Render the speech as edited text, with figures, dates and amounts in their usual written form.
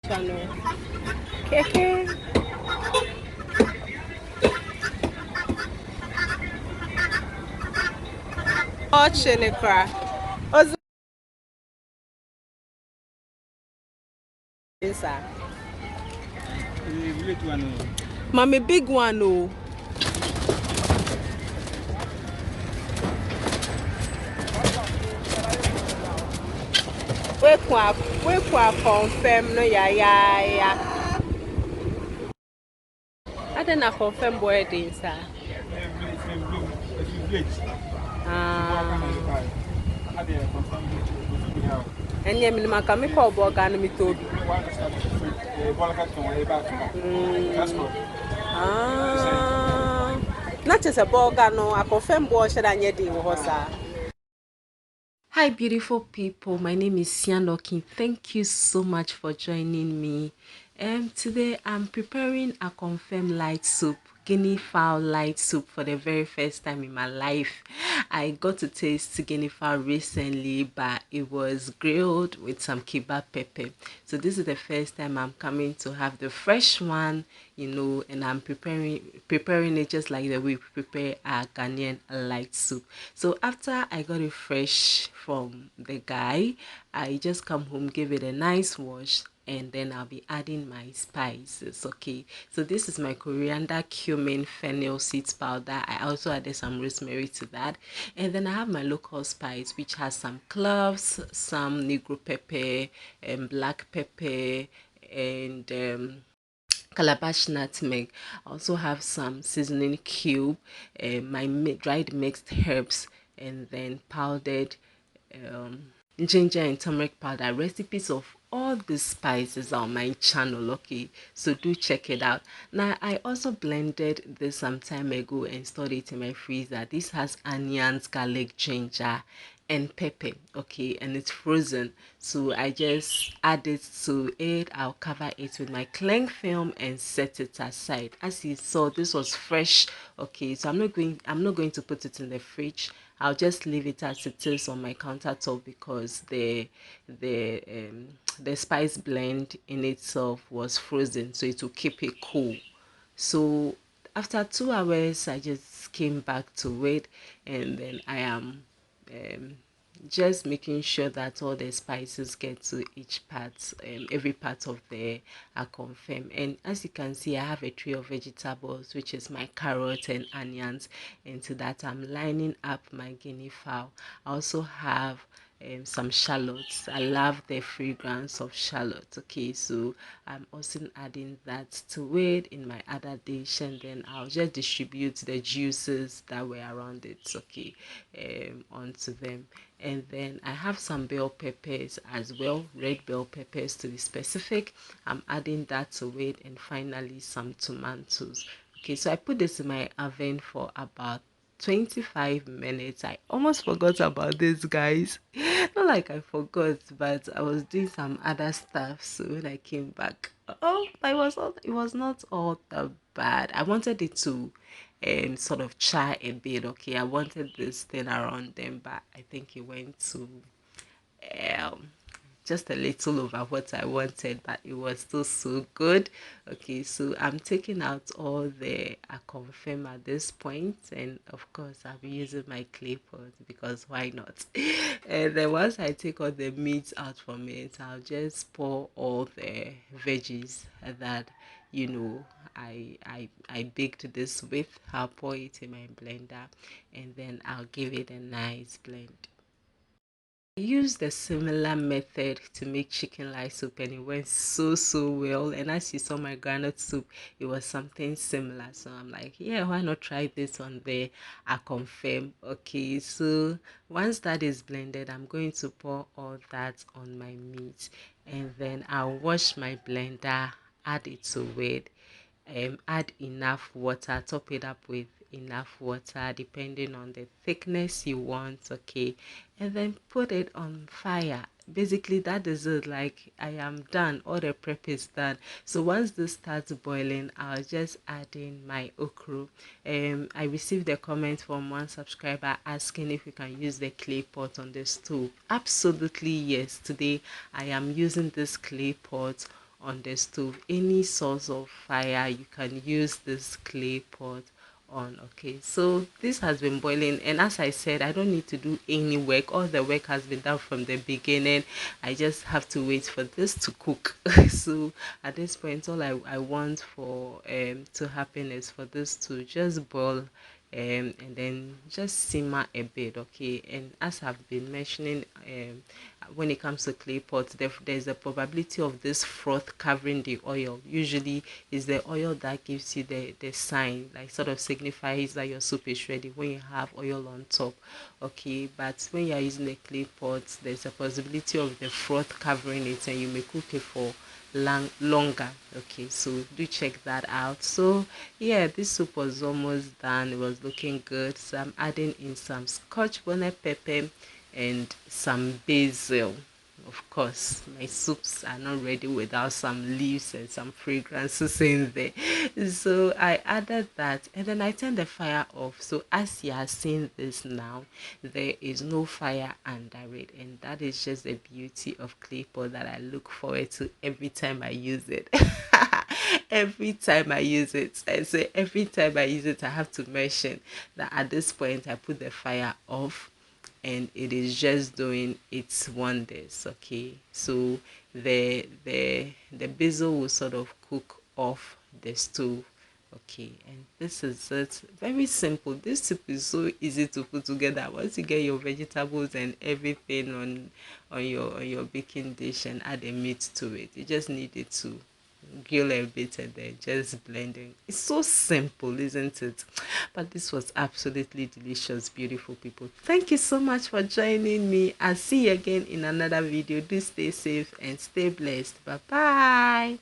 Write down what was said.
channel. Keke. Chinekra. Ozo inside. Mommy big one oh. We kwa confirm no ya. I didn't confirm wedding sir. And yeah, minimum can call Bogan me told. Not just a Bogan, no, I confirm boy should I need the Hi, beautiful people. My name is Sianokin. Thank you so much for joining me. Today I'm preparing a confirm light soup, guinea fowl light soup for the very first time in my life. I got to taste guinea fowl recently, but it was grilled with some kebab pepper. So this is the first time I'm coming to have the fresh one, and I'm preparing it just like the way we prepare our Ghanaian light soup. So after I got it fresh from the guy, I just come home, give it a nice wash, and then I'll be adding my spices. Okay, so this is my coriander, cumin, fennel seeds powder. I also added some rosemary to that, and then I have my local spice, which has some cloves, some negro pepper, and black pepper, and calabash nutmeg. I also have some seasoning cube, my dried mixed herbs, and then powdered um, ginger and turmeric powder. Recipes of all these spices are on my channel, okay, so do check it out. Now I also blended this some time ago and stored it in my freezer. This has onions, garlic, ginger, and pepper, okay, and it's frozen, so I just add it to it. I'll cover it with my cling film and set it aside. As you saw, this was fresh, okay, so I'm not going to put it in the fridge. I'll just leave it as it is on my countertop because the spice blend in itself was frozen, so it will keep it cool. So after 2 hours I just came back to it, and then I am um, just making sure that all the spices get to each part, every part of the Akonfem. And as you can see, I have a tray of vegetables, which is my carrot and onions. And to that I'm lining up my guinea fowl. I also have some shallots. I love the fragrance of shallots. Okay, so I'm also adding that to it in my other dish, and then I'll just distribute the juices that were around it, okay, onto them. And then I have some bell peppers as well, red bell peppers to be specific. I'm adding that to it, and finally some tomatoes. Okay, so I put this in my oven for about 25 minutes. I almost forgot about this, guys. Not like I forgot, but I was doing some other stuff. So when I came back, it was not all that bad. I wanted it to sort of char a bit. Okay, I wanted this thing around them, but I think it went to um just a little over what I wanted, but it was still so good. Okay, so I'm taking out all the Akonfem at this point, and of course I'll be using my clay pot because why not? And then once I take all the meat out from it, I'll just pour all the veggies that I baked this with. I'll pour it in my blender, and then I'll give it a nice blend. I used a similar method to make chicken light soup, and it went so well. And as you saw my granite soup, it was something similar. So I'm like, yeah, why not try this on there? I confirm. Okay, so once that is blended, I'm going to pour all that on my meat, and then I'll wash my blender, add it to it, add enough water, top it up with enough water depending on the thickness you want, okay, and then put it on fire. Basically that is it. Like, I am done, all the prep is done. So once this starts boiling, I'll just add in my okra. I received a comment from one subscriber asking if we can use the clay pot on the stove. Absolutely yes. Today I am using this clay pot on the stove. Any source of fire, you can use this clay pot on. Okay, so this has been boiling, and as I said, I don't need to do any work. All the work has been done from the beginning. I just have to wait for this to cook. So at this point, all I want for to happen is for this to just boil, and then just simmer a bit. Okay, and as I've been mentioning, when it comes to clay pots, there's a probability of this froth covering the oil. Usually is the oil that gives you the sign, like sort of signifies that your soup is ready when you have oil on top. Okay, but when you're using a clay pot, there's a possibility of the froth covering it, and you may cook it for longer. Okay, so do check that out. So yeah, this soup was almost done. It was looking good. So I'm adding in some scotch bonnet pepper and some basil. Of course, my soups are not ready without some leaves and some fragrances in there. So I added that, and then I turned the fire off. So as you are seeing this now, there is no fire under it, and that is just the beauty of clay pot that I look forward to every time I use it. Every time I use it, I say every time I use it, I have to mention that at this point I put the fire off, and it is just doing its wonders. Okay, so the basil will sort of cook off the stove. Okay, and this is it. Very simple. This soup is so easy to put together. Once you get your vegetables and everything on your baking dish and add a meat to it, you just need it to grill a bit and then just blending. It's so simple, isn't it? But this was absolutely delicious, beautiful people. Thank you so much for joining me. I'll see you again in another video. Do stay safe and stay blessed. Bye bye.